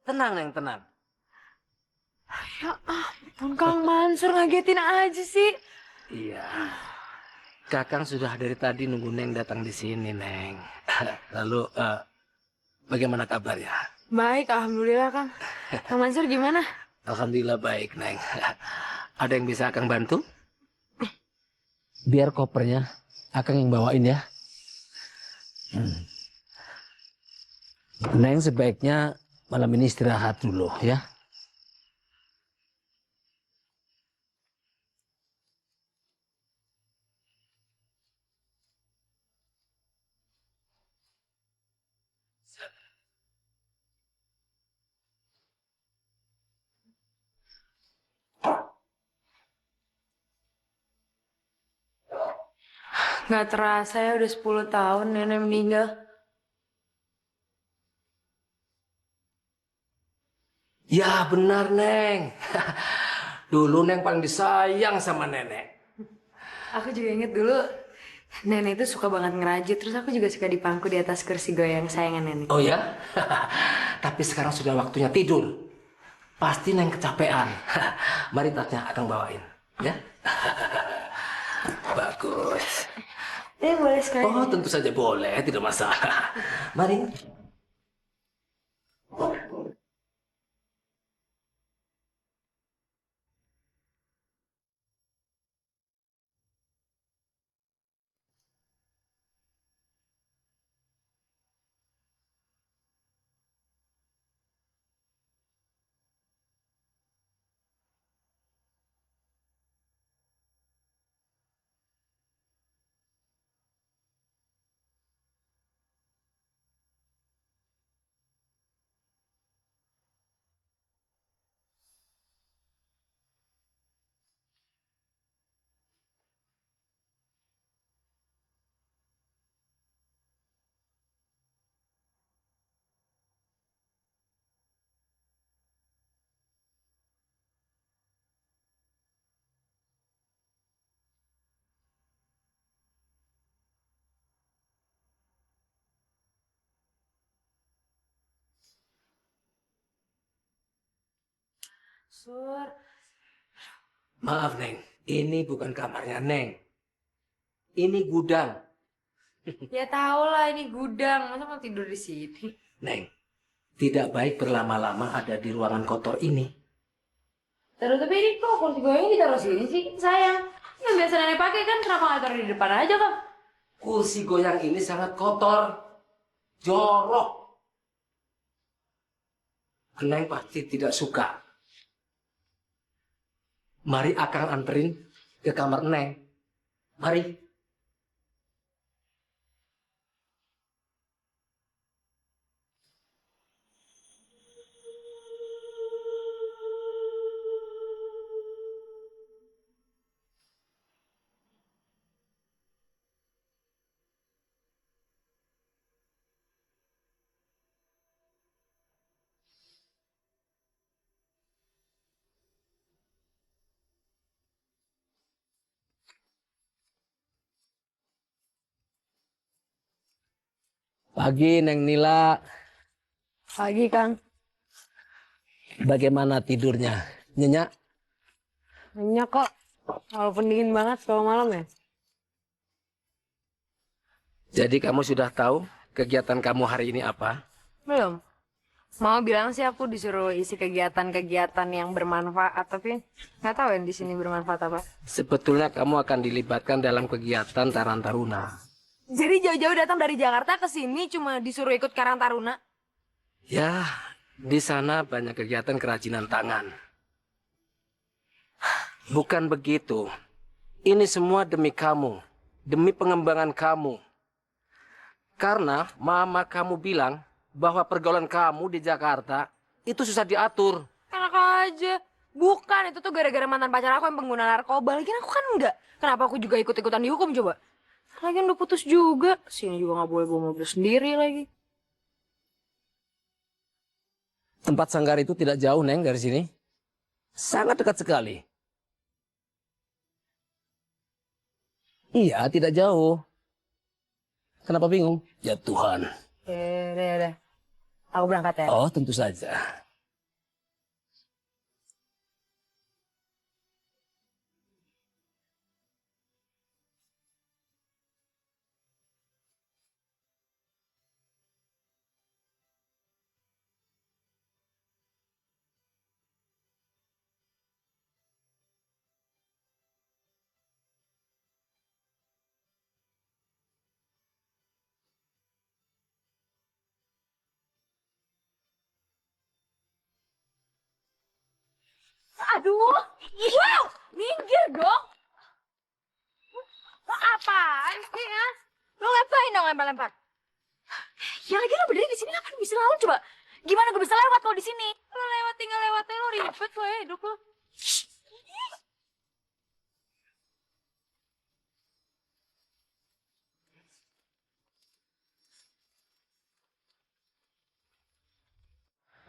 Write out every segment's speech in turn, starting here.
Tenang, Neng, tenang. Ya ampun, Kang Mansur ngagetin aja sih. Iya, Kakang sudah dari tadi nunggu Neng datang di sini, Neng. Lalu, bagaimana kabarnya? Baik, alhamdulillah, Kang. Kang Mansur gimana? Alhamdulillah baik, Neng. Ada yang bisa Akang bantu? Biar kopernya Akang yang bawain ya. Neng sebaiknya malam ini istirahat dulu ya. Nggak terasa ya udah 10 tahun nenek meninggal. Ya benar, Neng. Dulu Neng paling disayang sama nenek. Aku juga inget dulu nenek itu suka banget ngerajut. Terus aku juga suka dipangku di atas kursi goyang sayangan nenek. Oh ya? Tapi sekarang sudah waktunya tidur. Pasti Neng kecapean. Mari tasnya Akang bawain. Ya? Bagus. Boleh sekali. Oh, tentu saja boleh, tidak masalah. Mari. Sur. Maaf, Neng. Ini bukan kamarnya, Neng. Ini gudang. Ya tau lah ini gudang. Masa mau tidur di sini? Neng, tidak baik berlama-lama ada di ruangan kotor ini. Terus tapi ini kok kursi goyang ditaruh sini sih? Sayang. Yang biasa nenek pakai kan kenapa nggak taruh di depan aja, Kang? Kursi goyang ini sangat kotor. Jorok. Neng pasti tidak suka. Mari Akang anterin ke kamar Neng. Mari. Pagi, Neng Nila. Pagi, Kang. Bagaimana tidurnya? Nyenyak? Banyak kok. Walaupun dingin banget kalau malam ya. Jadi kamu sudah tahu kegiatan kamu hari ini apa? Belum. Mau bilang sih aku disuruh isi kegiatan-kegiatan yang bermanfaat, tapi nggak tahu yang di sini bermanfaat apa. Sebetulnya kamu akan dilibatkan dalam kegiatan Karang Taruna. Jadi jauh-jauh datang dari Jakarta ke sini cuma disuruh ikut Karang Taruna. Ya, di sana banyak kegiatan kerajinan tangan. Bukan begitu. Ini semua demi kamu, demi pengembangan kamu. Karena mama kamu bilang bahwa pergaulan kamu di Jakarta itu susah diatur. Enak aja. Bukan, itu tuh gara-gara mantan pacar aku yang pengguna narkoba. Lagian aku kan enggak. Kenapa aku juga ikut-ikutan dihukum coba? Lagian udah putus juga. Sini juga nggak boleh bawa mobil sendiri lagi. Tempat sanggar itu tidak jauh, Neng, dari sini. Sangat dekat sekali. Iya, tidak jauh. Kenapa bingung? Ya Tuhan. Ya udah. Aku berangkat ya. Oh, tentu saja. Aduh. Wow, minggir dong. Lo apaan sih ya? Lo ngapain dong lempar-lempar? Ya lagi lo berdiri di sini apa bisa lawan coba? Gimana gue bisa lewat kalau di sini? Lo lewat tinggal lewatnya lo ribet lo ya hidup lo.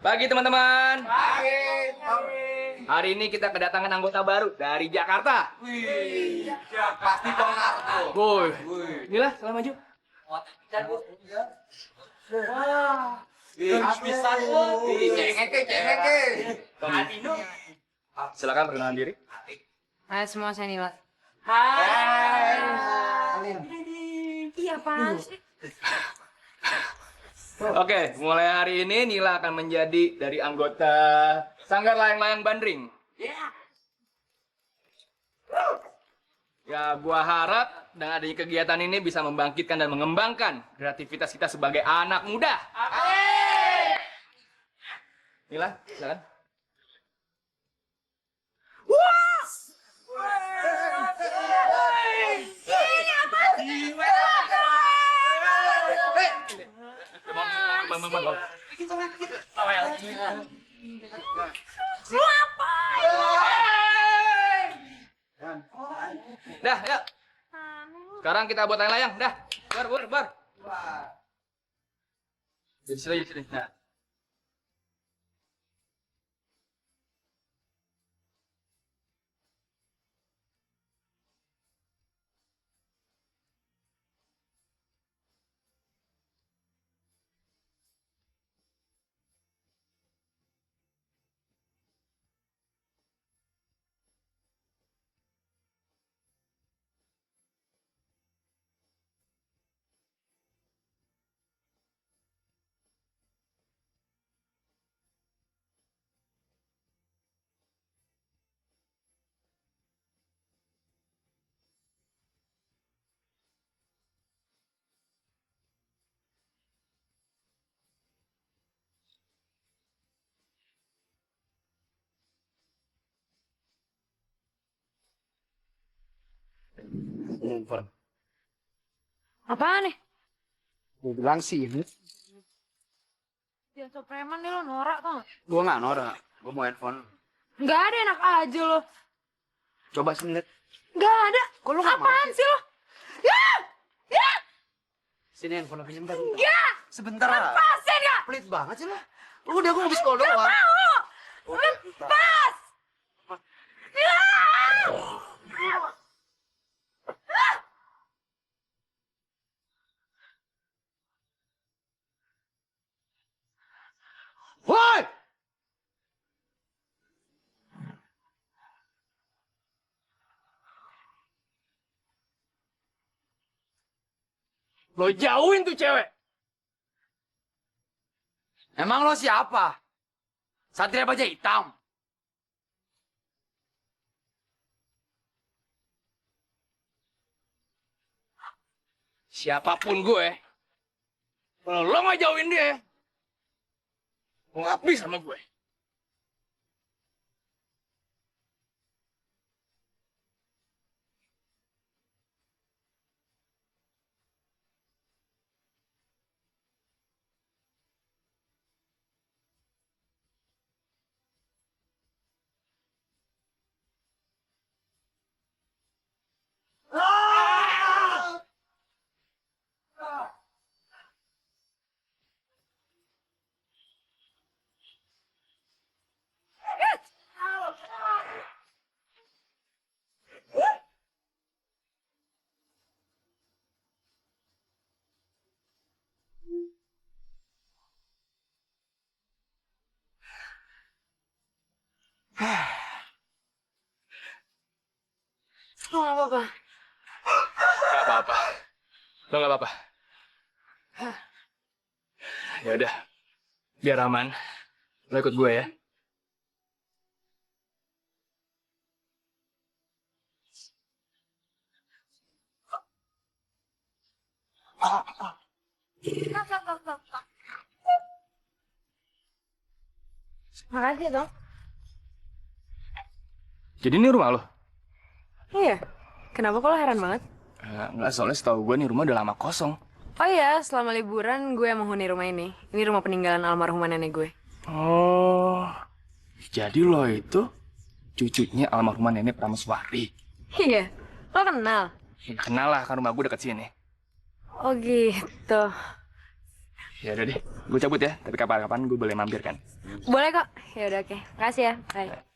Pagi teman-teman. Hari ini kita kedatangan anggota baru dari Jakarta. Pasti Bang Narko. Boy. Inilah, salam maju. Pisan lu. Cengeke. Silakan perkenalan diri. Hai semua, saya Nila. Iya apaan sih? Oke, mulai hari ini Nila akan menjadi dari anggota Sanggar Layang-Layang Bandring. Ya, gua harap dengan adanya kegiatan ini bisa membangkitkan dan mengembangkan kreativitas kita sebagai anak muda. Nila, silakan. Bang. Dah, yuk. Sekarang kita buat layang-layang. Dah. Bar. Jadi sini. Nah. Apaan nih? Gue bilang sih, Dia so preman nih lo, norak tau gak? gue nggak norak. Gue mau handphone. Nggak ada, enak aja lo. Coba sini lihat. Nggak ada. Kok lo nggak mau Apaan sih? sih lo? Ya! Ya! Sini handphone aku bentar. Nggak! Sebentar lah. Lepasin nggak? Pelit banget sih lo. Udah gue habis call Nggak doang. mau! Lepas! Ya! Woi! Lo jauhin tuh cewek. Emang lo siapa? Satria Baja Hitam. Siapapun gue, kalau lo nggak jauhin dia, lo nggak habis sama gue. Lo nggak apa-apa. Gak apa-apa. Lo nggak apa-apa. Ya udah, biar aman. Lo ikut gue ya. Makasih dong. Jadi ini rumah lo? Iya. Kenapa kok lo heran banget? Enggak, soalnya setahu gue nih rumah udah lama kosong. Oh iya, selama liburan gue yang menghuni rumah ini. Ini rumah peninggalan almarhumah nenek gue. Oh, jadi lo itu cucunya almarhumah nenek Prameswari. Iya. Lo kenal? Ya, kenal lah, kan rumah gue deket sini. Oh gitu. Ya udah deh, gue cabut ya. Tapi kapan-kapan gue boleh mampir kan? Boleh kok. Ya udah oke. Makasih ya. Bye.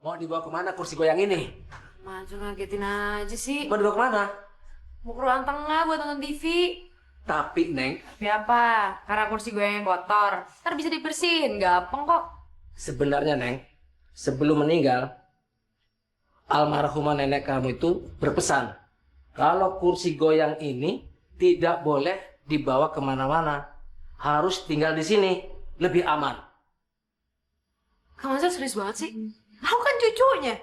Mau dibawa kemana kursi goyang ini? Maju ngagetin aja sih. Mau dibawa kemana? Mau ke ruang tengah buat nonton TV. Tapi, Neng, Tapi apa? Karena kursi gue yang kotor. Ntar bisa dibersihin, gampang kok. sebenarnya, Neng, sebelum meninggal, almarhumah nenek kamu itu berpesan, kalau kursi goyang ini tidak boleh dibawa kemana-mana. Harus tinggal di sini, lebih aman. Kamu masa serius banget sih? Aku kan cucunya.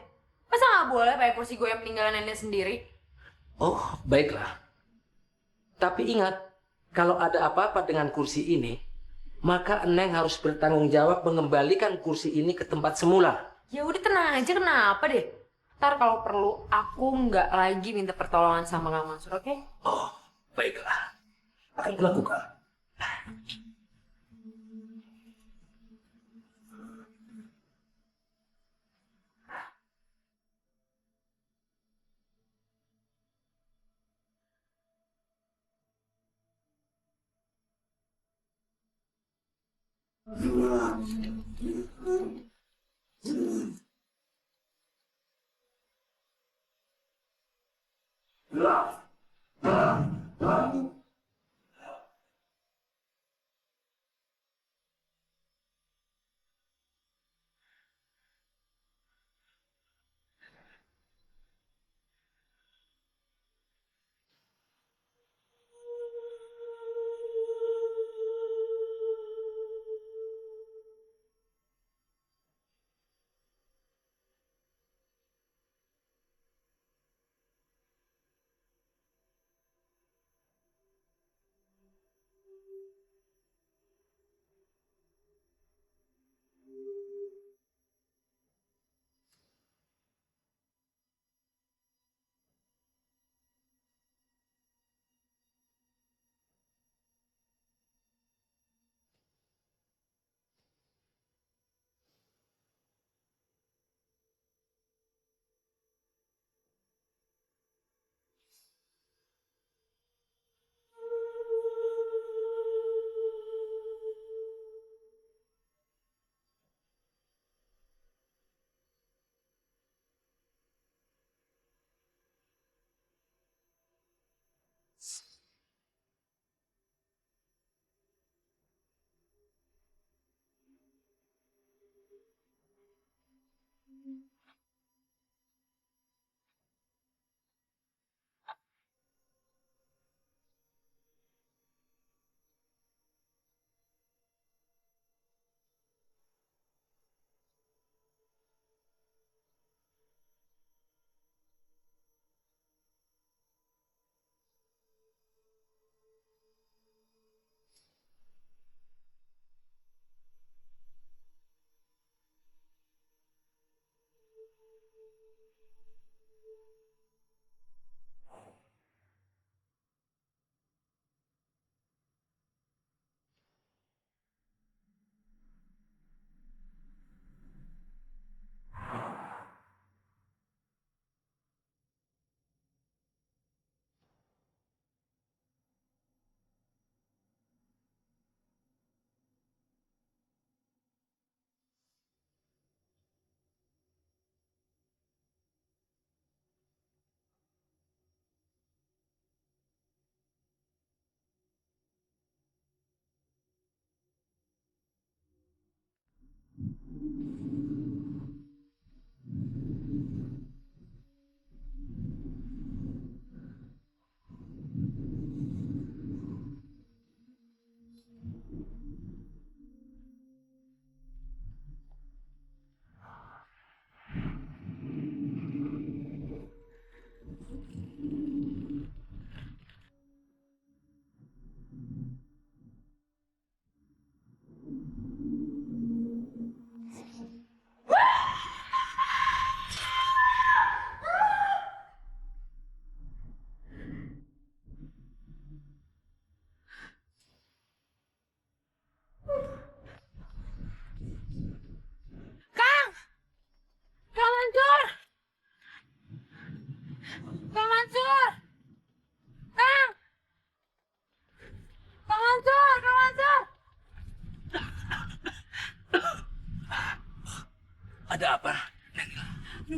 Masa nggak boleh pakai kursi gue yang peninggalan nenek sendiri? Oh, baiklah. Tapi ingat, kalau ada apa-apa dengan kursi ini, maka Neng harus bertanggung jawab mengembalikan kursi ini ke tempat semula. Ya udah tenang aja, kenapa deh? Ntar kalau perlu, aku nggak lagi minta pertolongan sama Kang Mansur, oke? Oh, baiklah. Akan kulakukan.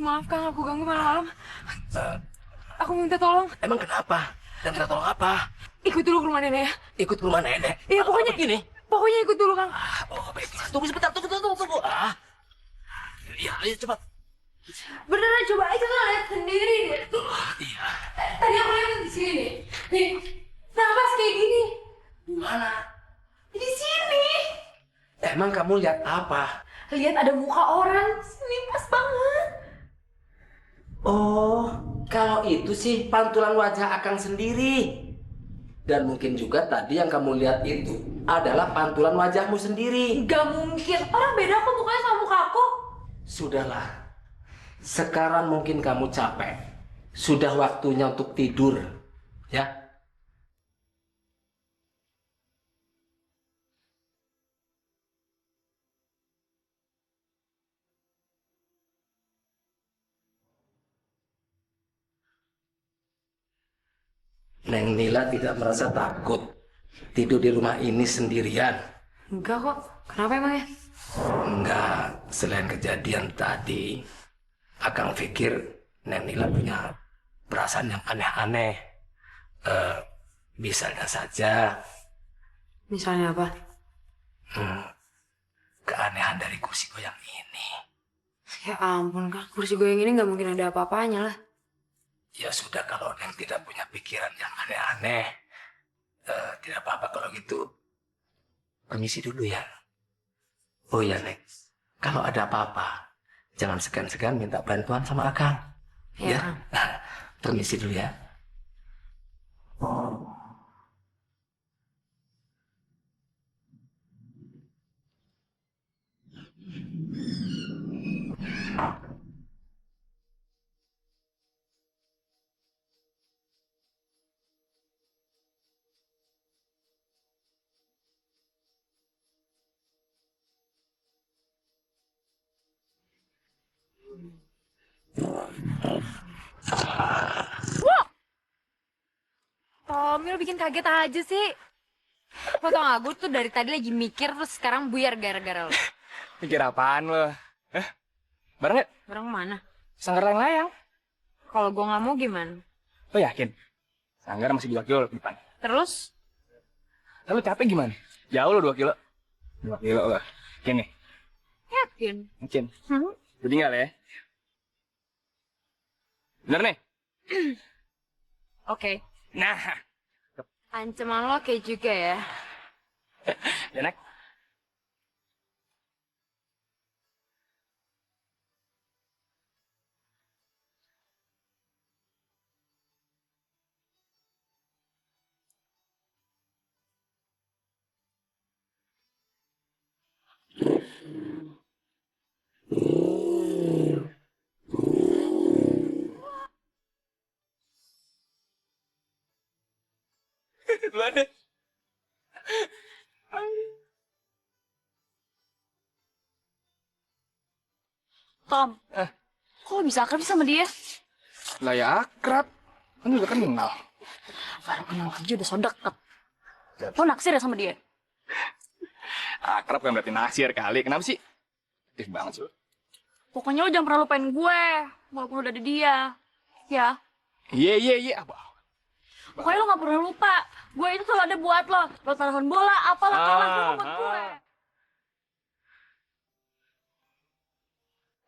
Maaf Kang, aku ganggu malam-malam. Aku minta tolong. Emang kenapa? Dan minta tolong apa? Ikut dulu ke rumah nenek ya. Ikut ke rumah nenek? Iya, pokoknya gini. Pokoknya ikut dulu Kang. Oh, baiklah. Tunggu sebentar, tunggu. Iya, ayo cepat. Beneran coba aja tuh lihat sendiri deh. Tuh, Iya. tadi aku lihat di sini. Nih, nafas kayak gini. Di mana? Di sini. Emang kamu lihat apa? Lihat ada muka orang. Sini pas banget. Oh, kalau itu sih pantulan wajah Akang sendiri. Dan mungkin juga tadi yang kamu lihat itu adalah pantulan wajahmu sendiri. Gak mungkin. Orang beda kok mukanya sama muka aku. Sudahlah. Sekarang mungkin kamu capek. Sudah waktunya untuk tidur. Ya. Neng Nila tidak merasa takut tidur di rumah ini sendirian. Enggak kok. Kenapa emangnya? Enggak, selain kejadian tadi, Akang pikir Neng Nila punya perasaan yang aneh-aneh. Misalnya saja, Misalnya apa? keanehan dari kursi goyang ini. Ya ampun Kang, kursi goyang ini nggak mungkin ada apa-apanya lah. Ya sudah, kalau Neng tidak punya pikiran yang aneh-aneh, tidak apa-apa kalau gitu. Permisi dulu ya. Oh ya Neng, kalau ada apa-apa, jangan segan-segan minta bantuan sama Akang. Ya, Kang. Permisi dulu ya. Tomil bikin kaget aja sih. Lo tau gak, gue tuh dari tadi lagi mikir terus sekarang buyar gara-gara lo. Mikir apaan lo? Bareng ya? Barang mana? Sanggar layang-layang. Kalau gue nggak mau gimana? Lo yakin? Sanggar masih 2 kilo ke depan. Terus? Lalu capek gimana? Jauh lo 2 kilo. 2 kilo lo. Yakin nih? Yakin. Yakin. Gue tinggal ya. Bener nih? Oke. Nah. Ancaman lo kayak juga ya. Ya naik. Duluan deh. Tom, kok lo bisa akrab sih sama dia? Lah ya akrab. Kan udah kenal. Baru kenal aja udah so deket. Lo naksir ya sama dia? Akrab kan berarti naksir kali. Kenapa sih? Aktif banget sih lo. Pokoknya lo jangan pernah lupain gue, walaupun udah ada dia. Ya. Iya. Apa? Pokoknya lo gak pernah lupa. Gue itu selalu ada buat lo. Lo taruhan bola, apalah kalah dulu buat gue.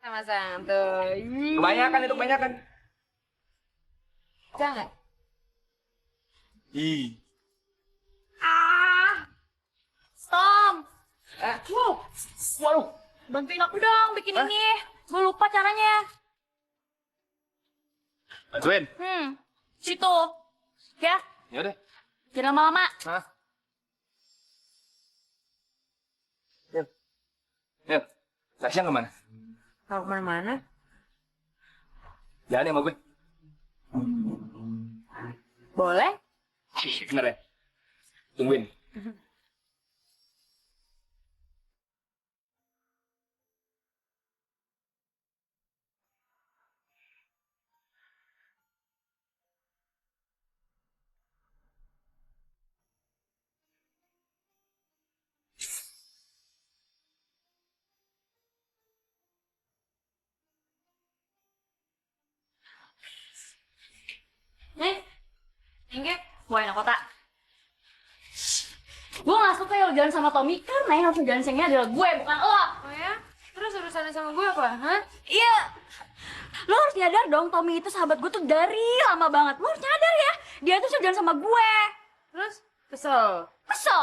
Sama-sama tuh. Kebanyakan itu, kebanyakan. Jangan. Ih. Tom. Wow. Waduh. Bantuin aku dong bikin ini. Gue lupa caranya. Bantuin. Situ. Ya, Yaudah. jangan lama-lama. Hah? Yuk. Tasya kemana? Tahu kemana-mana? Jalan ya sama gue. Boleh? Bener ya? Tungguin. Wah, anak kota. Gue gak suka ya lo jalan sama Tommy karena yang harus jalan sayangnya adalah gue, bukan lo. Oh ya? Terus urusannya sama gue apa? Hah? Iya. Lo harus nyadar dong, Tommy itu sahabat gue tuh dari lama banget. Lo harus nyadar ya, dia tuh sudah jalan sama gue. Terus? Kesel? Kesel?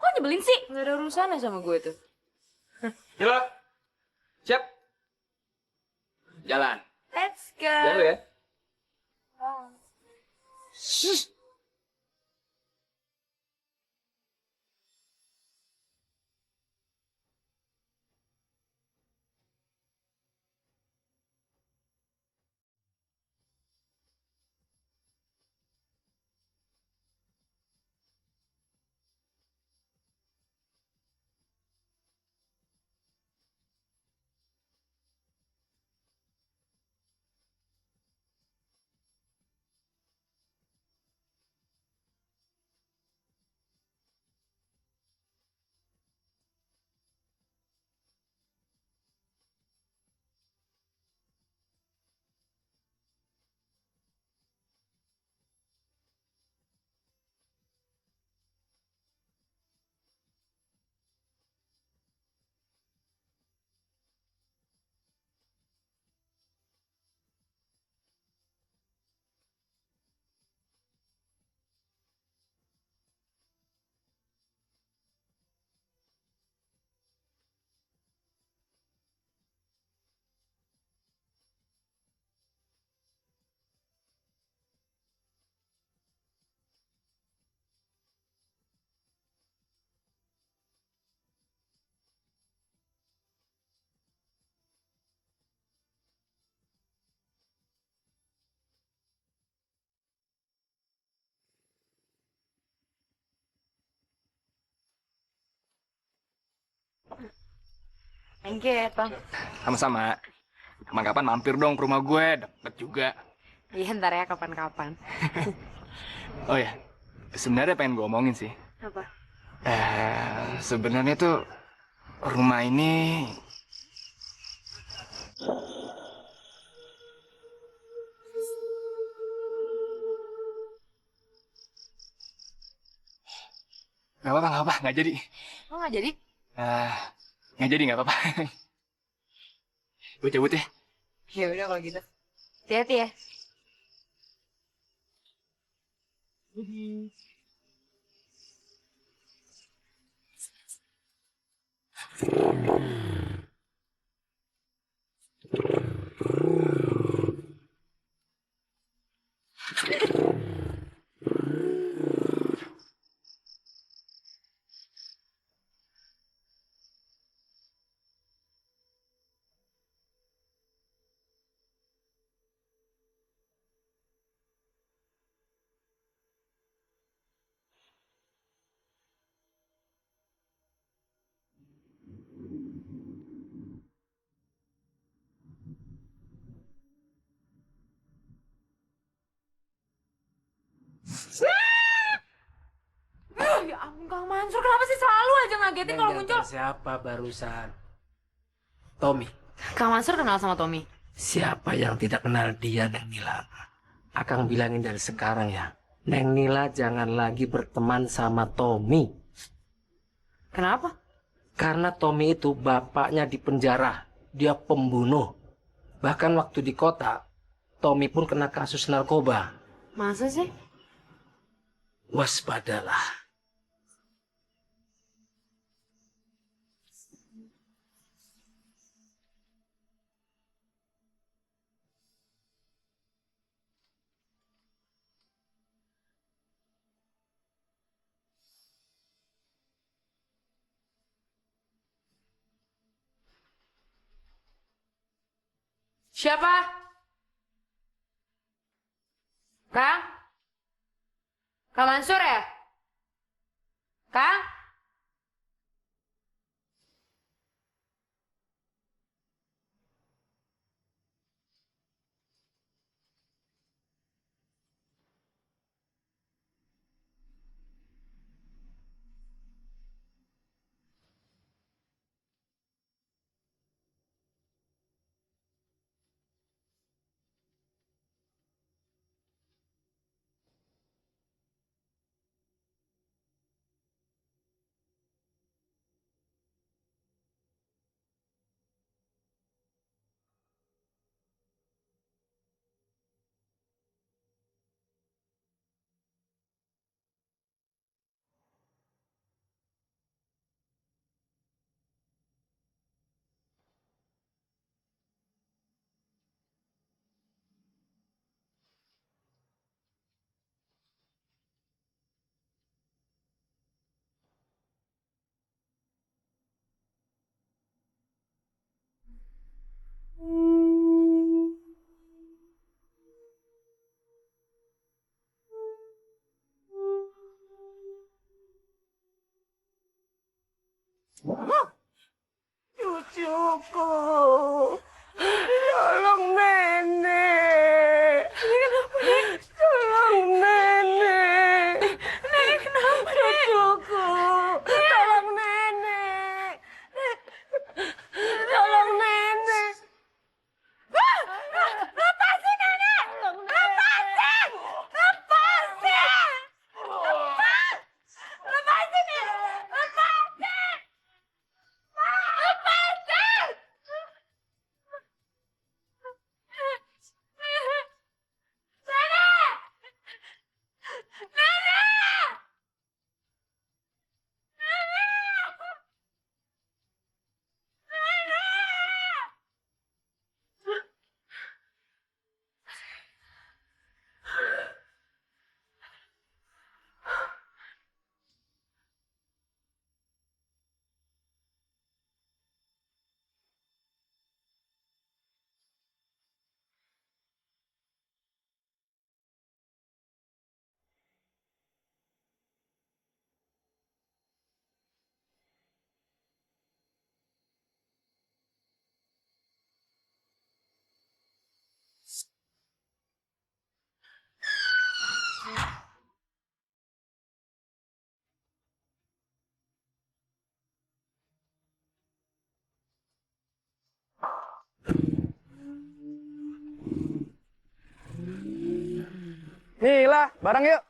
Kok nyebelin sih? Gak ada urusannya sama gue tuh. Yuk. Siap. Jalan. Let's go. Jalan ya. Thank you ya, Bang. Sama-sama. Kapan-kapan mampir dong ke rumah gue, deket juga. Iya, ntar ya kapan-kapan. Oh ya, sebenarnya pengen gue omongin sih. Apa? Sebenarnya tuh rumah ini nggak apa-apa, nggak jadi. Oh, nggak jadi? Eh, nggak jadi, nggak apa-apa. Gue cabut ya. Ya udah kalau gitu. Hati-hati ya. Ya ampun, Kang Mansur, kenapa sih selalu aja ngagetin kalau muncul? Siapa barusan? Tommy. Kang Mansur kenal sama Tommy? Siapa yang tidak kenal dia, Neng Nila? Akang bilangin dari sekarang ya. Neng Nila jangan lagi berteman sama Tommy. Kenapa? Karena Tommy itu bapaknya di penjara. Dia pembunuh. Bahkan waktu di kota, Tommy pun kena kasus narkoba. Masa sih? Waspadalah. Siapa? Kang? Kang Mansur ya? Kang? cucuku. Tolong nenek. Kenapa, Nek? Tolong nenek. Nenek kenapa, Nek? Cucuku. Tolong nenek. Tolong nenek. Lepasin nenek. Lepasin. Lepasin. Lepasin nenek. Lepasin. Lepasin. Nih lah, bareng yuk.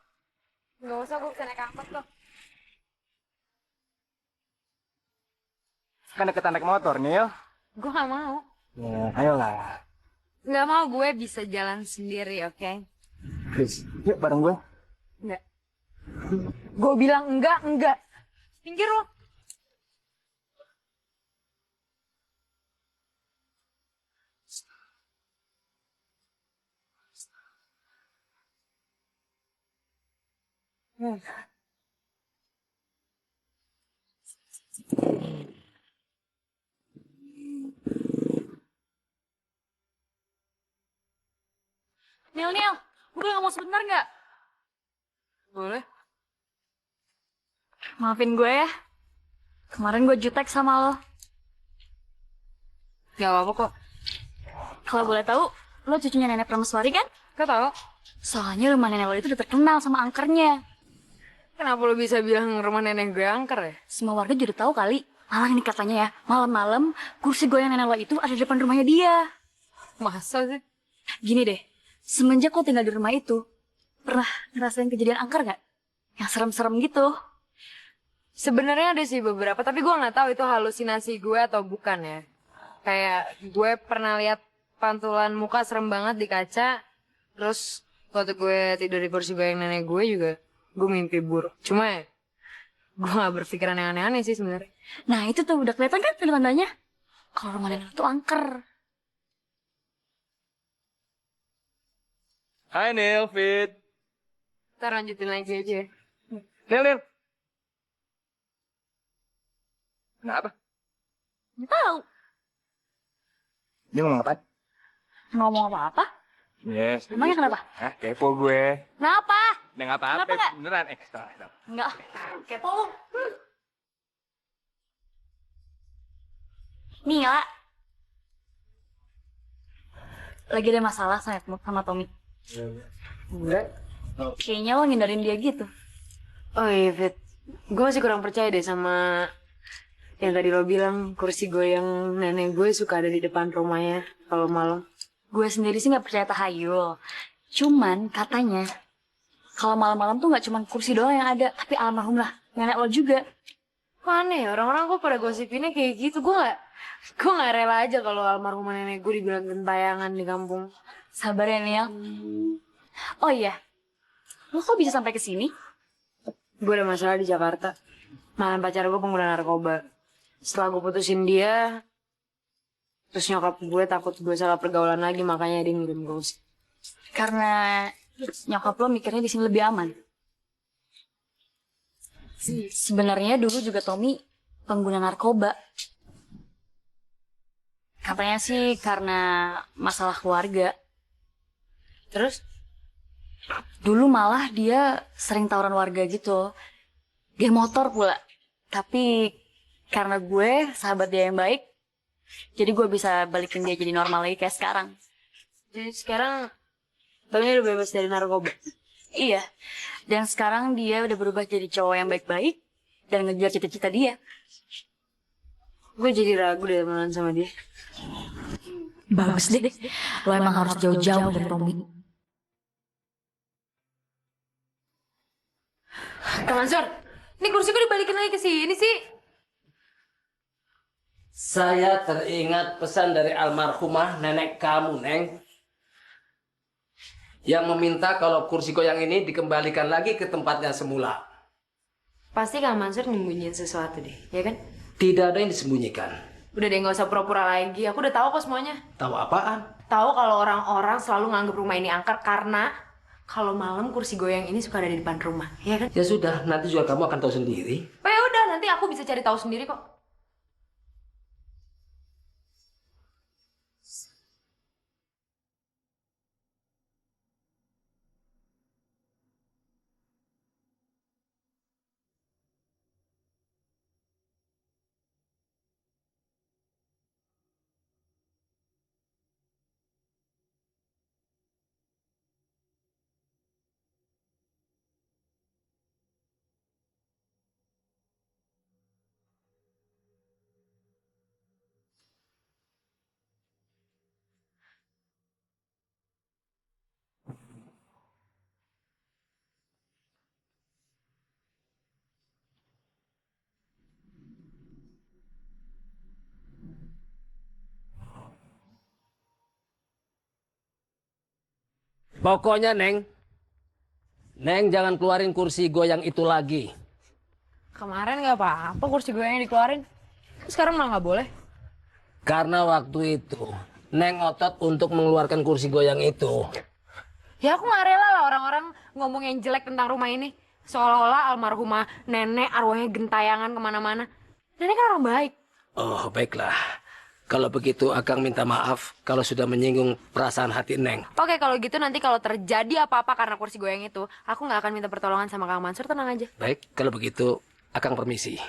Gak usah, gue bisa naik angkot kok. Kan deketan naik motor, Nil. Gue gak mau. Ya, ayolah. Gak mau, gue bisa jalan sendiri, oke? Please, yuk bareng gue. Enggak. Gue bilang enggak. Pinggir lo. Nil, boleh ngomong sebentar nggak? Boleh. Maafin gue ya. Kemarin gue jutek sama lo. Gak apa-apa kok. Kalau boleh tahu, lo cucunya nenek Prameswari kan? Gak tau. Soalnya rumah nenek lo itu udah terkenal sama angkernya. Kenapa lo bisa bilang rumah nenek gue angker ya? Semua warga juga tahu kali. Malah ini katanya ya, malam-malam kursi goyang nenek lo itu ada di depan rumahnya dia. Masa sih? Gini deh, semenjak lo tinggal di rumah itu, pernah ngerasain kejadian angker nggak? Yang serem-serem gitu. Sebenarnya ada sih beberapa, tapi gue nggak tahu itu halusinasi gue atau bukan ya. Kayak gue pernah lihat pantulan muka serem banget di kaca. Terus waktu gue tidur di kursi goyang nenek gue juga, gue mimpi buruk. Cuma ya, gue gak berpikiran yang aneh-aneh sih sebenarnya. Nah itu tuh udah kelihatan kan tanda-tandanya? Kalau rumah nenek lo tuh angker. Hai Nil, Fit. Ntar lanjutin lagi aja ya. Nil. Kenapa? Nggak tahu. Dia ngomong apa? Ngomong apa-apa? Yes. Emangnya kenapa? Hah, kepo gue. Kenapa? Nggak apa-apa, Kenapa nggak? beneran. Stop. Enggak. Kepo lu. Mila. Lagi ada masalah sama Tommy. Enggak. Kayaknya lo ngindarin dia gitu. Oh iya Fit, gue masih kurang percaya deh sama yang tadi lo bilang kursi goyang nenek gue suka ada di depan rumahnya kalau malam. Gue sendiri sih nggak percaya tahayul. Cuman katanya kalau malam-malam tuh nggak cuma kursi doang yang ada, tapi almarhum lah nenek lo juga. Kok aneh ya, orang-orang kok pada gosipinnya kayak gitu. Gue gak rela aja kalau almarhum nenek gue dibilang gentayangan di kampung. Sabar ya Niel. Oh iya, lo kok bisa sampai ke sini? Gue ada masalah di Jakarta. Mantan pacar gue pengguna narkoba. Setelah gue putusin dia, terus nyokap gue takut gue salah pergaulan lagi, makanya dia ngirim gue. Karena nyokap lo mikirnya di sini lebih aman. Sebenarnya dulu juga Tommy pengguna narkoba. Katanya sih karena masalah keluarga. Terus? Dulu malah dia sering tawuran warga gitu. Geng motor pula. Tapi karena gue sahabat dia yang baik, Jadi gue bisa balikin dia jadi normal lagi kayak sekarang. Jadi sekarang Tony udah bebas dari narkoba. Iya. Dan sekarang dia udah berubah jadi cowok yang baik-baik dan ngejar cita-cita dia. Gue jadi ragu deh temenan sama dia. Bagus deh. Lo emang harus jauh-jauh dari Tommy. Kak Mansur, ini kursi gue dibalikin lagi ke sini sih. Saya teringat pesan dari almarhumah nenek kamu, Neng. Yang meminta kalau kursi goyang ini dikembalikan lagi ke tempatnya semula. Pasti Kak Mansur nyembunyiin sesuatu deh, ya kan? Tidak ada yang disembunyikan. Udah deh, nggak usah pura-pura lagi. Aku udah tahu kok semuanya. Tahu apaan? Tahu kalau orang-orang selalu nganggap rumah ini angker karena kalau malam kursi goyang ini suka ada di depan rumah, ya kan? Ya sudah, nanti juga kamu akan tahu sendiri. Oh ya udah, nanti aku bisa cari tahu sendiri kok. Pokoknya, Neng. Neng jangan keluarin kursi goyang itu lagi. Kemarin nggak apa-apa kursi goyangnya dikeluarin. Sekarang malah nggak boleh. Karena waktu itu, Neng otot untuk mengeluarkan kursi goyang itu. Ya aku nggak rela lah orang-orang ngomong yang jelek tentang rumah ini. Seolah-olah almarhumah nenek arwahnya gentayangan kemana-mana. Nenek kan orang baik. Oh, baiklah. Kalau begitu, Akang minta maaf kalau sudah menyinggung perasaan hati Neng. Oke, kalau gitu nanti kalau terjadi apa-apa karena kursi goyang itu, aku nggak akan minta pertolongan sama Kang Mansur, tenang aja. Baik, kalau begitu, Akang permisi.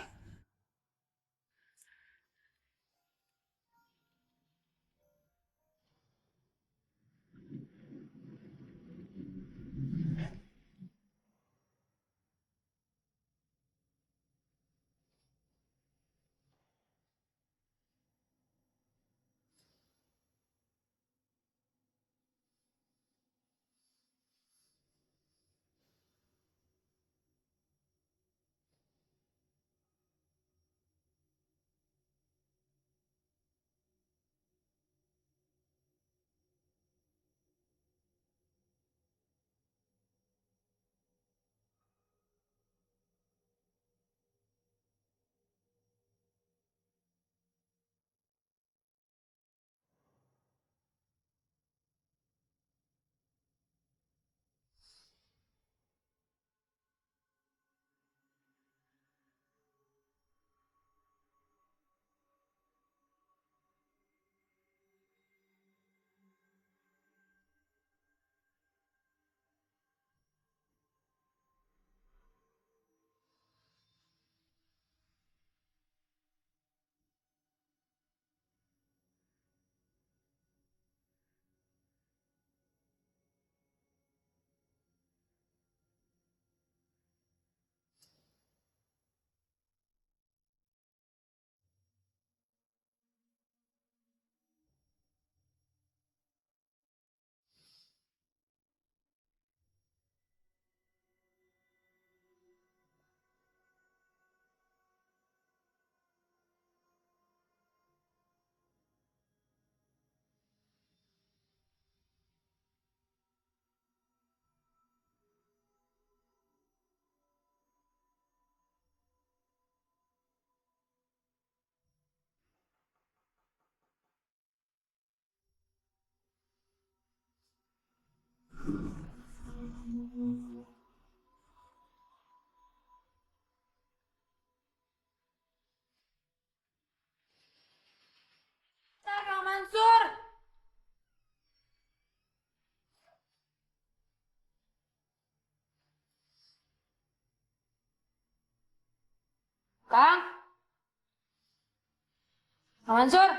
Kang Mansur! Kang? Kang Mansur?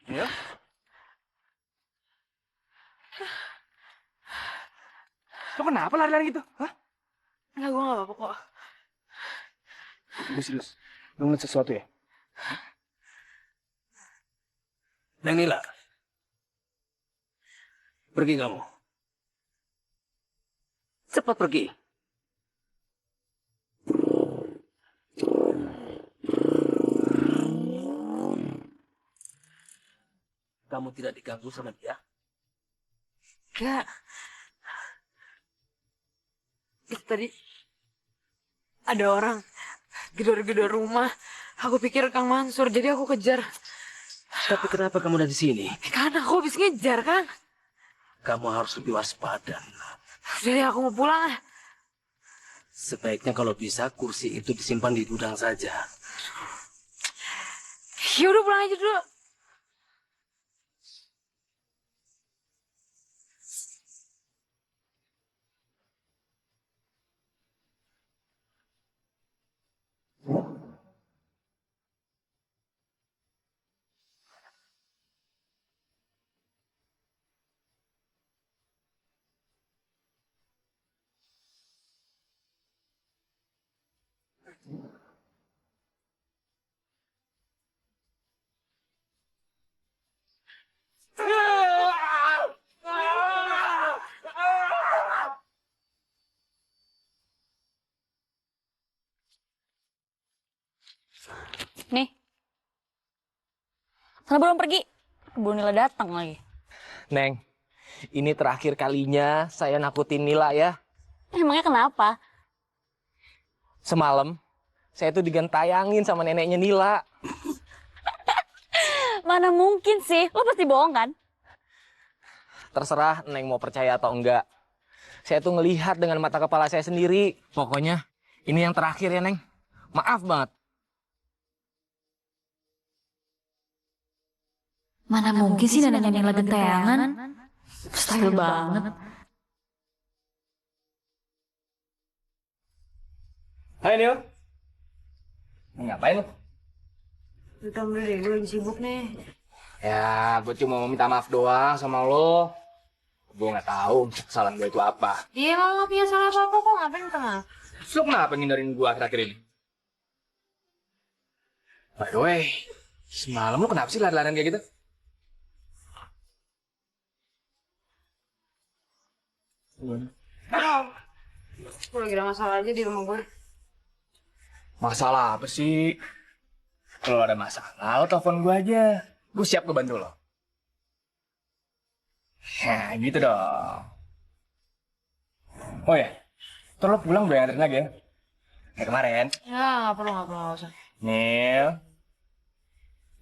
Ya. Lo kenapa lari-lari gitu? Hah? Enggak, gue gak apa-apa kok. Serius. Lo ngeliat sesuatu ya? Neng Nila. Pergi kamu. Cepat pergi. Kamu tidak diganggu sama dia. Enggak. Itu tadi ada orang gedor-gedor rumah. Aku pikir Kang Mansur, jadi aku kejar. Tapi kenapa kamu ada di sini? Karena aku habis ngejar, Kang. Kamu harus lebih waspada. Jadi aku mau pulang. Sebaiknya kalau bisa kursi itu disimpan di gudang saja. Ya udah pulang aja dulu. Nih. Sana belum pergi. Kebun Nila datang lagi. Neng, ini terakhir kalinya saya nakutin Nila ya. Emangnya kenapa? Semalam, saya tuh digentayangin sama neneknya Nila. Mana mungkin sih? Lo pasti bohong kan? Terserah Neng mau percaya atau enggak. Saya tuh ngelihat dengan mata kepala saya sendiri. Pokoknya, ini yang terakhir ya Neng. Maaf banget. Mana mungkin sih neneknya Nila gentayangan? Style banget. Hai Nil. Ngapain lu? Udah dulu deh, gue lagi sibuk nih. Ya, gue cuma mau minta maaf doang sama lo. Gue nggak tahu kesalahan gue itu apa. Iya, kalau gak punya salah apa-apa kok, ngapain minta maaf? Terus lo kenapa ngindarin gue akhir-akhir ini? By the way, semalam lo kenapa sih lari-larian kayak gitu? Gue lagi ada masalah aja di rumah gue. Masalah apa sih? Kalau ada masalah, lo telepon gue aja. Gue siap ngebantu lo. Nah, gitu dong. Oh ya, ntar lo pulang gue yang anterin lagi ya. Kayak kemarin. Ya, gak perlu, gak usah. Nil.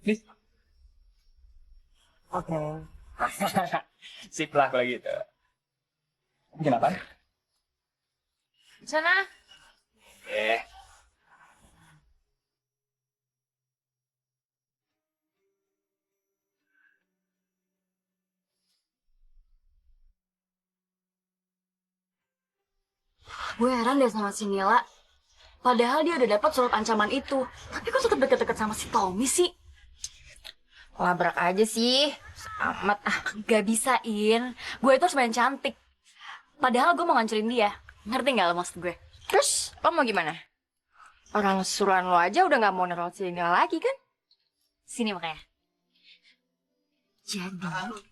Please. Oke. Sip lah kalau gitu. Bikin apa? Sana. Eh. Gue heran deh sama si Nila. Padahal dia udah dapat surat ancaman itu. Tapi kok tetap deket-deket sama si Tommy sih? Labrak aja sih. Amat ah. Gak bisa, In. Gue itu harus main cantik. Padahal gue mau ngancurin dia. Ngerti gak lo maksud gue? Terus, lo mau gimana? Orang suruhan lo aja udah gak mau nerol si Nila lagi kan? Sini makanya. Jadi...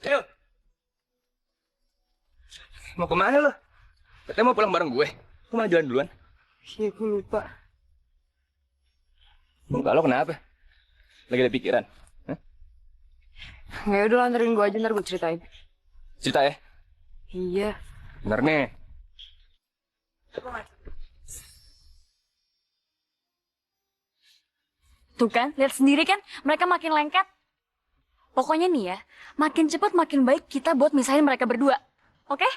Nil. Mau kemana lo? Katanya mau pulang bareng gue. Kok malah jalan duluan? Iya, gue lupa. Muka lo kenapa? Lagi ada pikiran? Hah? Ya udah, anterin gue aja, ntar gue ceritain. Cerita ya? Iya. Bener nih. Tuh kan, lihat sendiri kan, mereka makin lengket. Pokoknya nih ya, makin cepat makin baik kita buat misahin mereka berdua. Oke?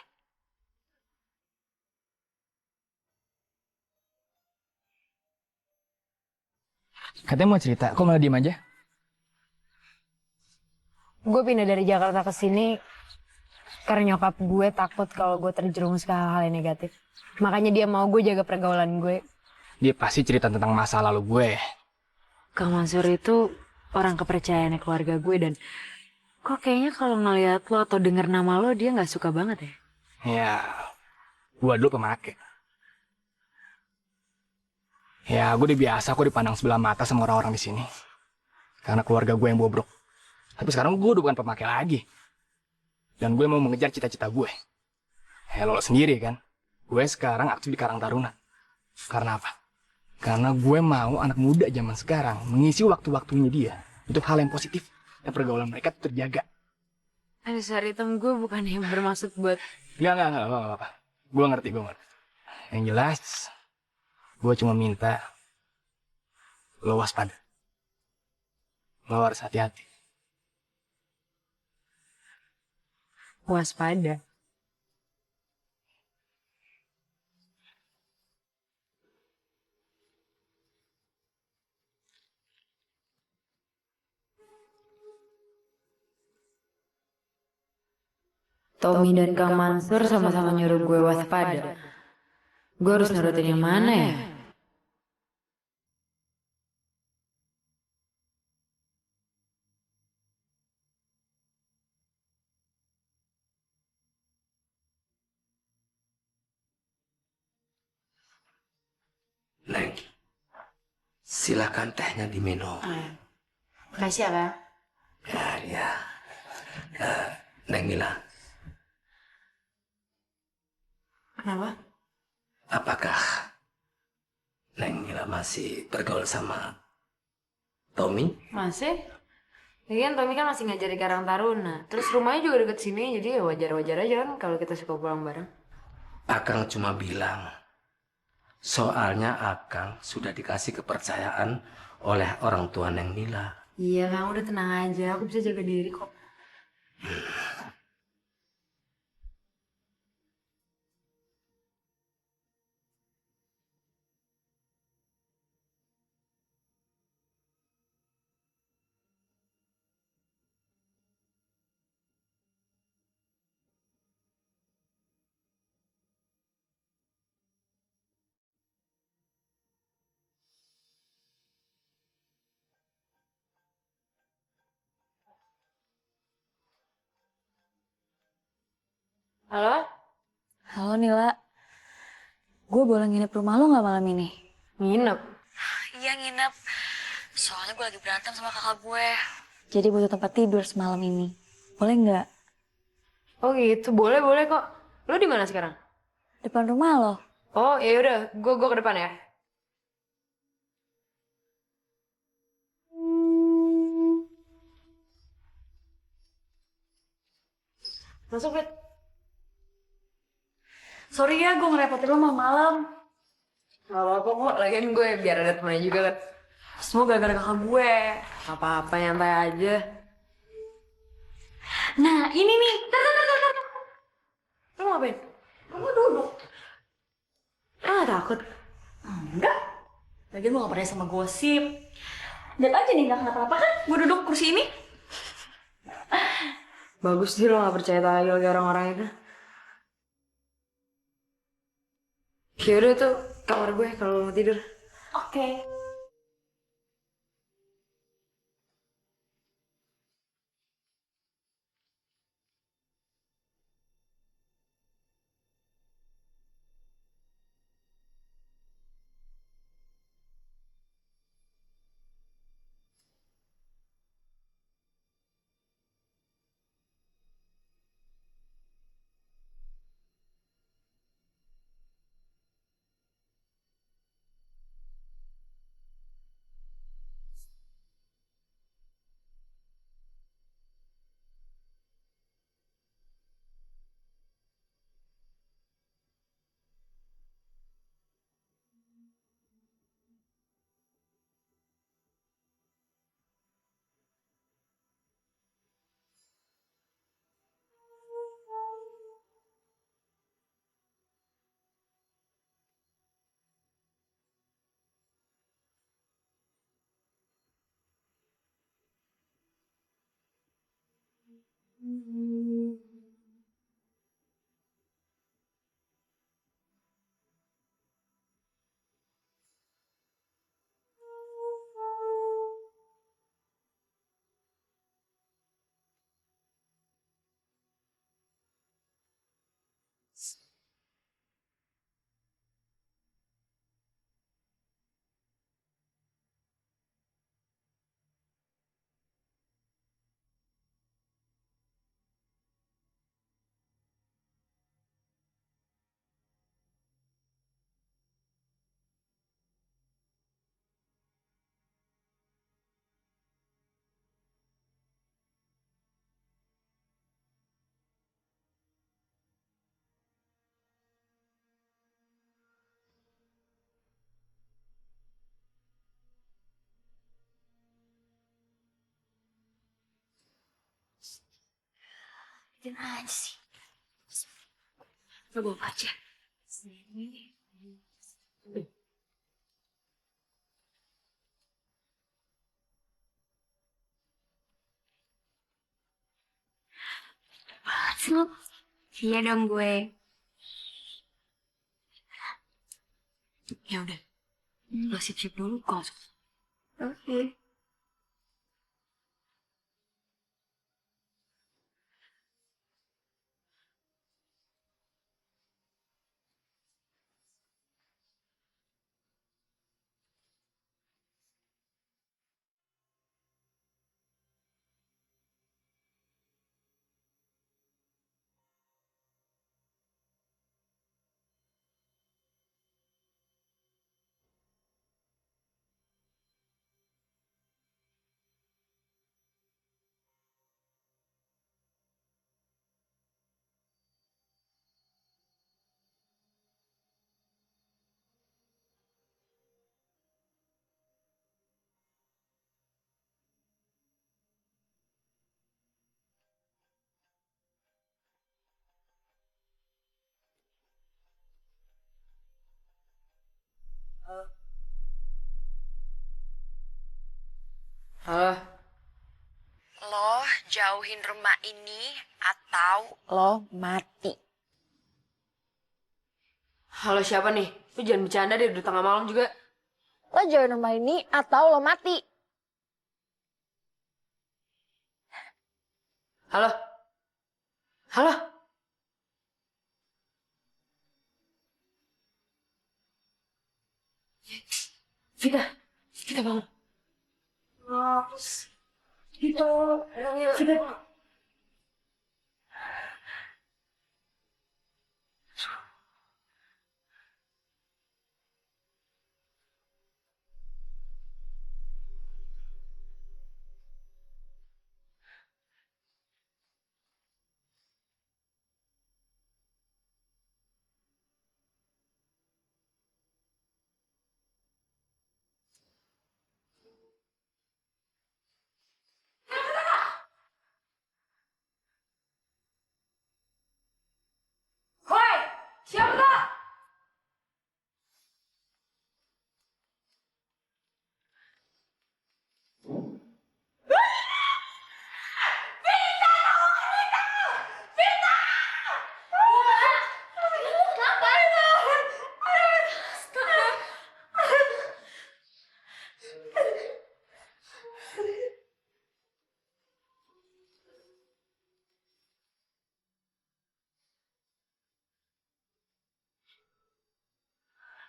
Katanya mau cerita, kok malah diem aja? Gue pindah dari Jakarta ke sini karena nyokap gue takut kalau gue terjerumus ke hal-hal yang negatif. Makanya dia mau gue jaga pergaulan gue. Dia pasti cerita tentang masa lalu gue. Kang Mansur itu orang kepercayaannya keluarga gue dan kok kayaknya kalau ngeliat lo atau denger nama lo dia nggak suka banget ya. Ya, gue dulu pemakai. Ya, gue udah biasa kok dipandang sebelah mata sama orang-orang di sini. Karena keluarga gue yang bobrok. Tapi sekarang gue udah bukan pemakai lagi. Dan gue mau mengejar cita-cita gue. Ya, lo sendiri kan. Gue sekarang aktif di Karang Taruna. Karena apa? Karena gue mau anak muda zaman sekarang mengisi waktu-waktunya dia untuk hal yang positif. Dan pergaulan mereka tuh terjaga. Aduh, sorry Tom, gue bukannya bermaksud buat... Enggak apa-apa. Gue ngerti. Yang jelas, gue cuma minta lo waspada. Lo harus hati-hati. waspada. Tommy dan Kang Mansur sama-sama nyuruh gue waspada. Gue harus nurutin yang mana ya? Neng, silakan tehnya diminum. Makasih ya, Kang. Ya. Neng Mila, Kenapa? apakah Neng Mila masih bergaul sama Tommy? Masih? Lagian Tommy kan masih ngajar di Karang Taruna. Terus rumahnya juga deket sini, jadi ya wajar-wajar aja kan kalau kita suka pulang bareng. Akang cuma bilang, soalnya Akang sudah dikasih kepercayaan oleh orang tua Neng Mila. Iya, Kang, udah tenang aja. Aku bisa jaga diri kok. Halo? Halo Nila, gue boleh nginep rumah lo nggak malam ini? Nginep? Iya nginep, soalnya gue lagi berantem sama kakak gue. Jadi butuh tempat tidur semalam ini. Boleh nggak? Oh gitu, boleh kok. Lu di mana sekarang? Depan rumah lo. Oh, ya udah, gue ke depan ya. Masuk, Fit. Sorry ya, gue ngerepotin lo malam-malam. Gak apa-apa kok, lagian gue biar ada temennya juga kan. Semua gara-gara kakak gue. Apa-apa, nyantai aja. Nah, ini nih. Tar. Lu mau ngapain? Kamu duduk. Gak takut? Enggak. Lagian gue gak pernah sama gosip. Lihat aja nih, gak kenapa-napa kan? Gue duduk kursi ini. Bagus sih lo gak percaya tayo kayak orang-orang itu. Yaudah tuh, kamar gue kalau mau tidur. Oke. Jangan aja sih. Lo bawa aja. Banget sih lo. Iya dong gue. Ya udah. Lo siap-siap dulu kok. Oke. Halo. Lo jauhin rumah ini atau lo mati. Halo siapa nih? Lu jangan bercanda deh, udah tengah malam juga. Lo jauhin rumah ini atau lo mati. Halo? Halo? Vita, Vita bangun. Vita, Vita. Hoi, siapa tuh?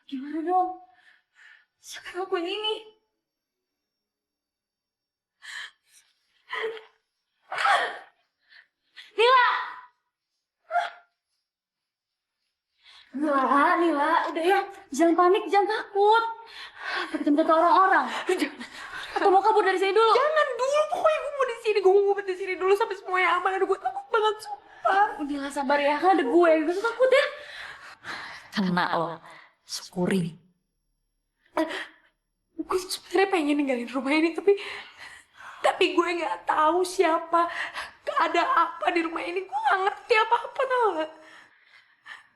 Gimana dong? Siapa yang ngelakuin ini? Nila! Nila, udah ya. Jangan panik, jangan takut. Kita minta tolong orang. Atau mau kabur dari sini dulu? Jangan dulu, pokoknya gue mau di sini. Gue mau ngumpet di sini dulu sampai semuanya aman. Aduh, gue takut banget, sumpah. Udahlah sabar ya, kan ada gue. Gak usah takut ya. Kena lo. Syukurin. Gue sebenarnya pengen ninggalin rumah ini, tapi gue nggak tahu siapa, ada apa di rumah ini. Gue nggak ngerti apa-apa, tau gak?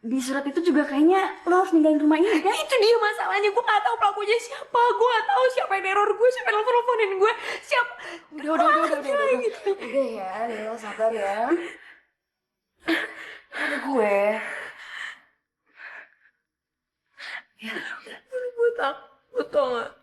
di surat itu juga kayaknya lo harus ninggalin rumah ini kan? Itu dia masalahnya, gue gak tahu pelakunya siapa. Gue gak tahu siapa yang neror gue, siapa yang nelfon-nelfonin gue, siapa. Udah. Udah ya, Lila sabar ya. Ada gue. Ya, gue takut tau gak?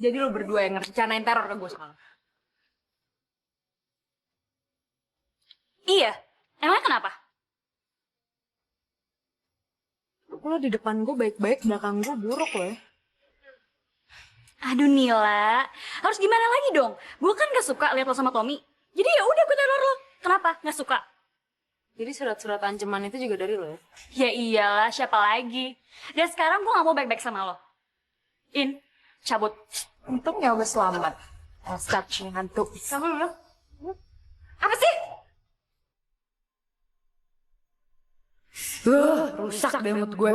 Jadi lo berdua yang ngerencanain teror ke gue sekarang. Iya, emangnya kenapa? Lo di depan gue baik-baik, belakang gue buruk lo ya. Aduh Nila, harus gimana lagi dong? Gue kan gak suka lihat lo sama Tommy. Jadi ya udah gue teror lo. Kenapa? Gak suka? Jadi surat-surat ancaman itu juga dari lo ya? Ya iyalah, siapa lagi? Dan sekarang gue gak mau baik-baik sama lo. In, cabut. Untungnya udah selamat. Astagfirullah hantu. Sama lo. Apa sih? Rusak deh mood gue.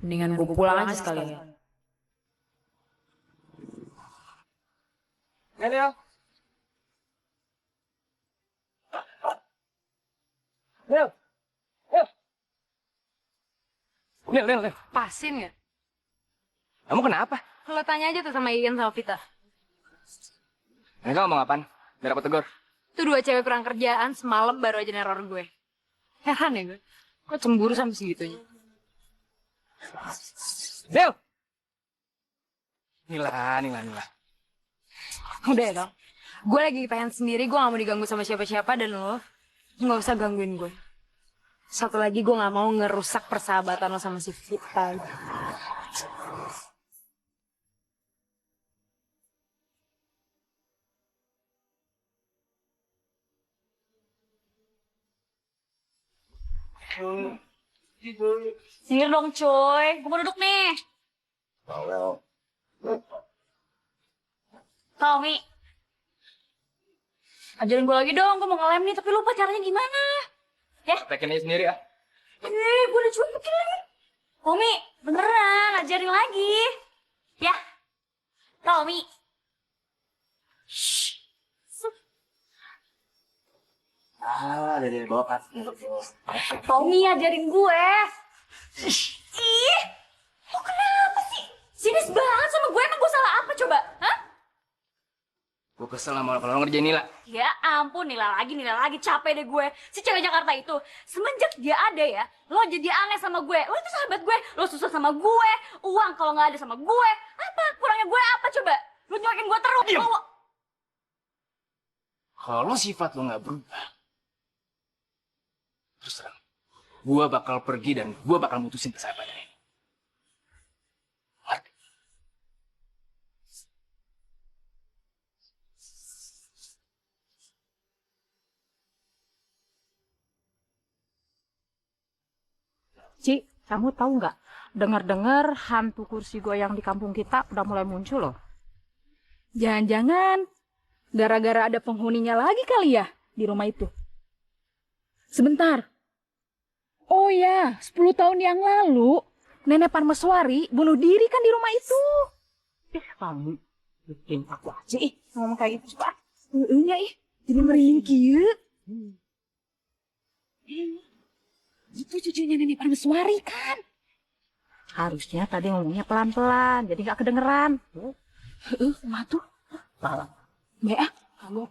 Mendingan gue pulang aja sekalian. Lil. Lil. Lil. Pasin ya? Kamu kenapa? Lo tanya aja tuh sama Ian sama Vita. Mereka ngomong apaan? Biar aku tegur. Tuh dua cewek kurang kerjaan semalam baru aja neror gue. Heran ya gue. Kok cemburu sampai segitunya? Lil! Nila. Udah ya dong. Gue lagi pengen sendiri, gue gak mau diganggu sama siapa-siapa dan lo gak usah gangguin gue. Satu lagi gue gak mau ngerusak persahabatan lo sama si Vita. Sini dong coy, gue mau duduk nih. Tommy, ajarin gue lagi dong, gue mau ngelem nih tapi lupa caranya gimana. Ya? Tekin aja sendiri ya. Gue udah cuekin lagi. Tommy, beneran, ajarin lagi. Ya? Tommy. Shh. Dari bawah kan. Tommy, ajarin gue. Ih, lo kenapa sih? Sinis banget sama gue, emang gue salah apa coba? Hah? Gue kesel sama lo kalau lo ngerjain Nila. Ya ampun, Nila lagi, capek deh gue. Si cewek Jakarta itu, semenjak dia ada ya, lo jadi aneh sama gue. Lo itu sahabat gue, lo susah sama gue. Uang kalau nggak ada sama gue, apa? Kurangnya gue apa coba? Lo nyuakin gue terus. Diam. Lo... Kalau sifat lo nggak berubah, terus terang, gue bakal pergi dan gue bakal mutusin persahabatan ini. Ngerti? Ci, kamu tahu nggak? Dengar-dengar hantu kursi goyang di kampung kita udah mulai muncul loh. Jangan-jangan gara-gara ada penghuninya lagi kali ya di rumah itu. Sebentar. Oh ya, 10 tahun yang lalu Nenek Parmeswari bunuh diri kan di rumah itu. Kamu bikin aku aja ngomong kayak gitu Pak. Iya jadi merinding kieu. Itu cucunya Nenek Parmeswari kan. Harusnya tadi ngomongnya pelan-pelan, jadi nggak kedengeran. Mah tuh. Mbak, kamu.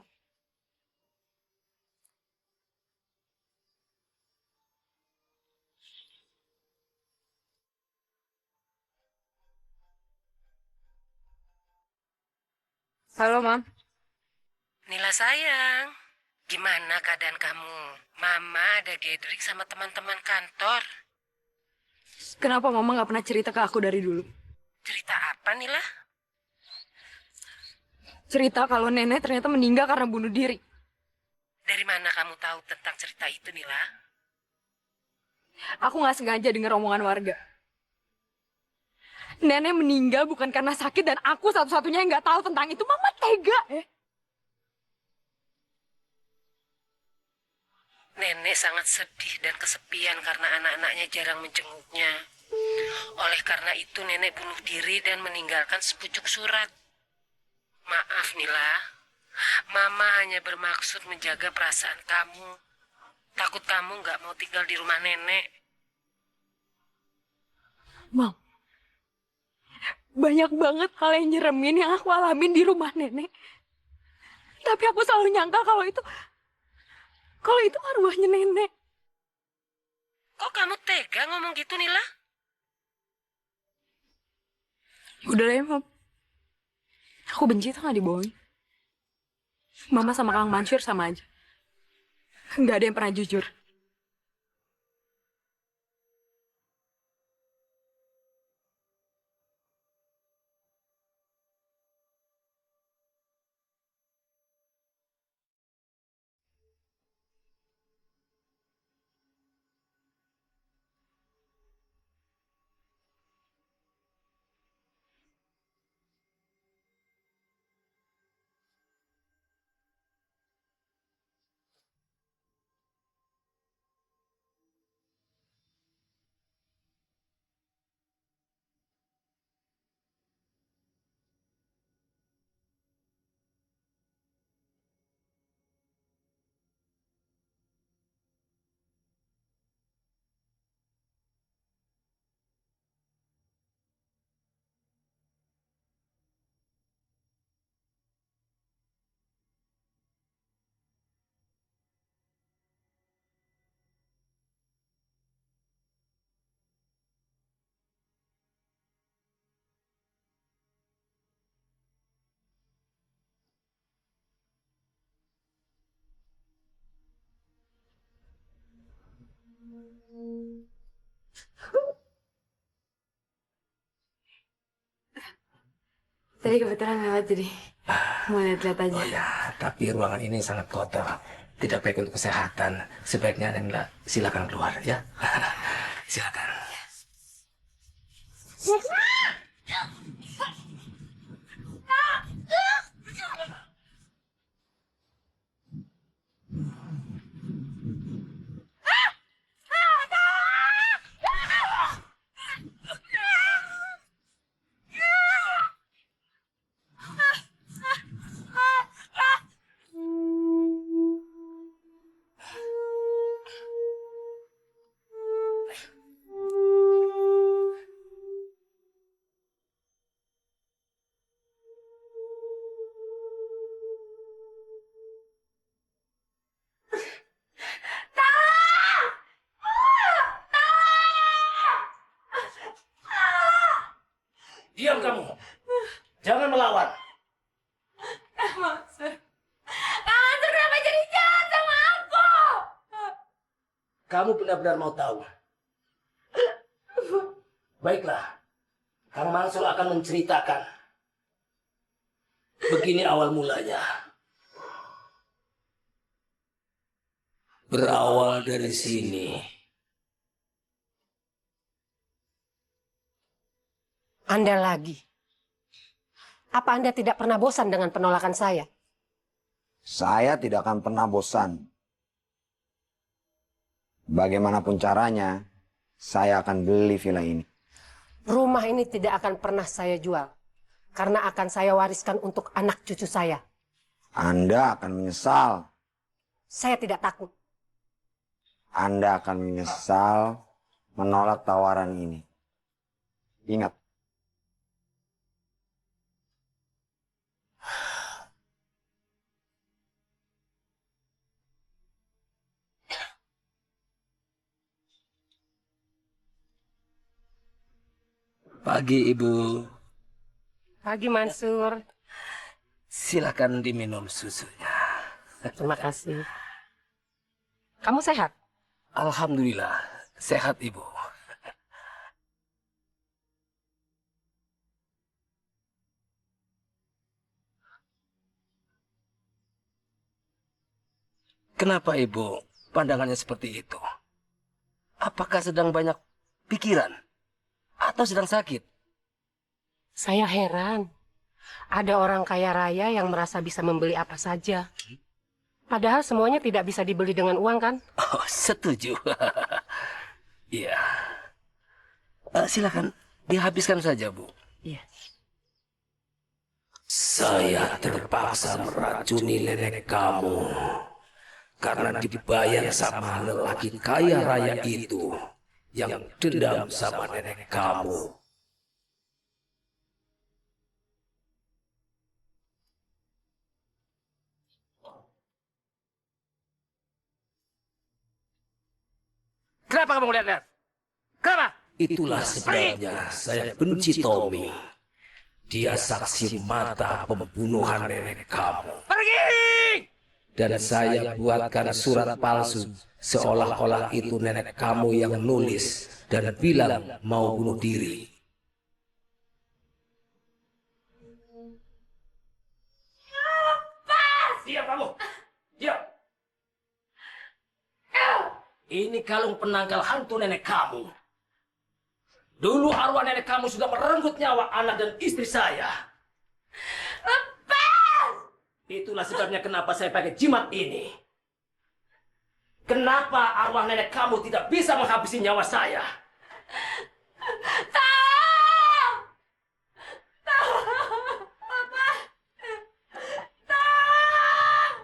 Halo, Mam. Nila sayang, gimana keadaan kamu? Mama ada gathering sama teman-teman kantor. Kenapa Mama nggak pernah cerita ke aku dari dulu? Cerita apa Nila? Cerita kalau nenek ternyata meninggal karena bunuh diri. Dari mana kamu tahu tentang cerita itu Nila? Aku nggak sengaja dengar omongan warga. Nenek meninggal bukan karena sakit dan aku satu-satunya yang nggak tahu tentang itu. Mama tega. Nenek sangat sedih dan kesepian karena anak-anaknya jarang menjenguknya. Oleh karena itu nenek bunuh diri dan meninggalkan sepucuk surat. Maaf Nila, Mama hanya bermaksud menjaga perasaan kamu. Takut kamu nggak mau tinggal di rumah nenek. Mam, banyak banget hal yang nyeremin yang aku alamin di rumah nenek. Tapi aku selalu nyangka kalau itu arwahnya nenek. Kok kamu tega ngomong gitu Nila? Udah lah ya, Mam. Aku benci tuh gak dibohongin. Mama sama Kang Mansur sama aja. Nggak ada yang pernah jujur. Tadi kebetulan lewat jadi mau lihat-lihat aja. Oh ya, tapi ruangan ini sangat kotor. Tidak baik untuk kesehatan. Sebaiknya Nila silakan keluar ya. Silakan. Diam kamu. Jangan melawan. Mansur, kenapa jadi jahat sama aku? Kamu benar-benar mau tahu. Baiklah. Kang Mansur akan menceritakan. Begini awal mulanya. Berawal dari sini. Anda lagi. Apa Anda tidak pernah bosan dengan penolakan saya? Saya tidak akan pernah bosan. Bagaimanapun caranya, saya akan beli villa ini. Rumah ini tidak akan pernah saya jual. Karena akan saya wariskan untuk anak cucu saya. Anda akan menyesal. Saya tidak takut. Anda akan menyesal menolak tawaran ini. Ingat. Pagi, Ibu. Pagi Mansur. Silakan diminum susunya. Terima kasih. Kamu sehat? Alhamdulillah, sehat Ibu. Kenapa Ibu pandangannya seperti itu? Apakah sedang banyak pikiran? Atau sedang sakit? Saya heran. Ada orang kaya raya yang merasa bisa membeli apa saja. Padahal semuanya tidak bisa dibeli dengan uang kan? Oh, setuju. Iya. Silakan dihabiskan saja, Bu. Iya. Saya terpaksa meracuni nenek kamu karena dibayar sama lelaki kaya raya itu yang dendam sama nenek kamu. Kenapa kamu lihat-lihat? Kenapa? Itulah sebabnya saya benci Tommy. Dia saksi mata pembunuhan nenek kamu. Pergi! Dan saya buatkan surat palsu seolah-olah itu nenek kamu yang nulis dan bilang mau bunuh diri. Diam kamu! Diam! Ini kalung penangkal hantu nenek kamu. Dulu arwah nenek kamu sudah merenggut nyawa anak dan istri saya. Lepas! Itulah sebabnya kenapa saya pakai jimat ini. Kenapa arwah nenek kamu tidak bisa menghabisi nyawa saya? Tolong! Tolong! Papa! Tolong!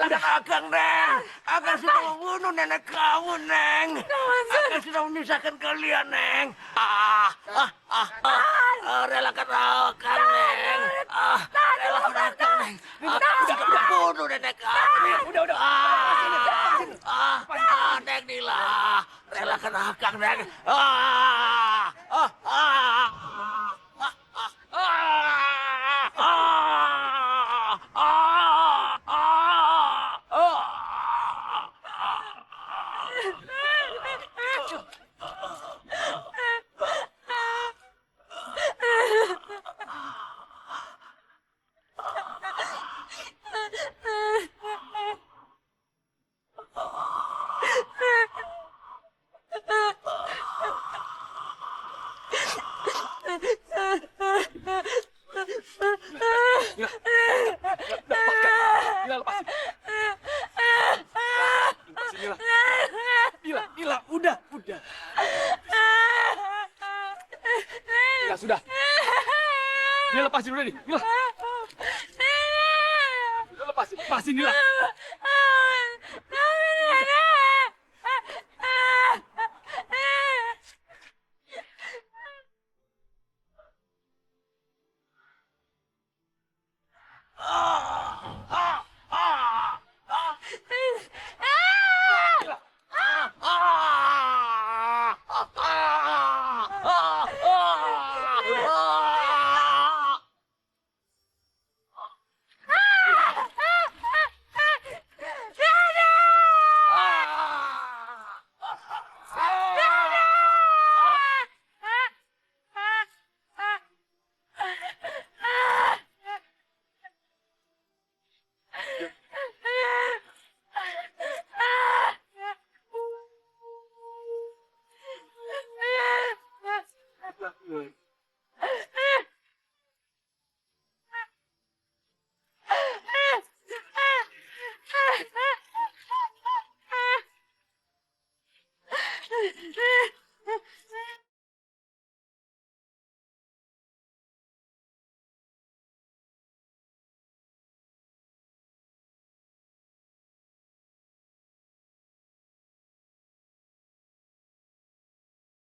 Udah Akang, Neng. Akang sudah membunuh nenek kamu, Neng. Akang sudah memisahkan kalian, Neng. Relakan Akang, Neng. Relakan Akang, Neng. Akang sudah membunuh nenek kamu. Udah. Neng Nila. Relakan Akang, Neng. Nila lepasin udah nih. Nila. Nila lepasin Nila.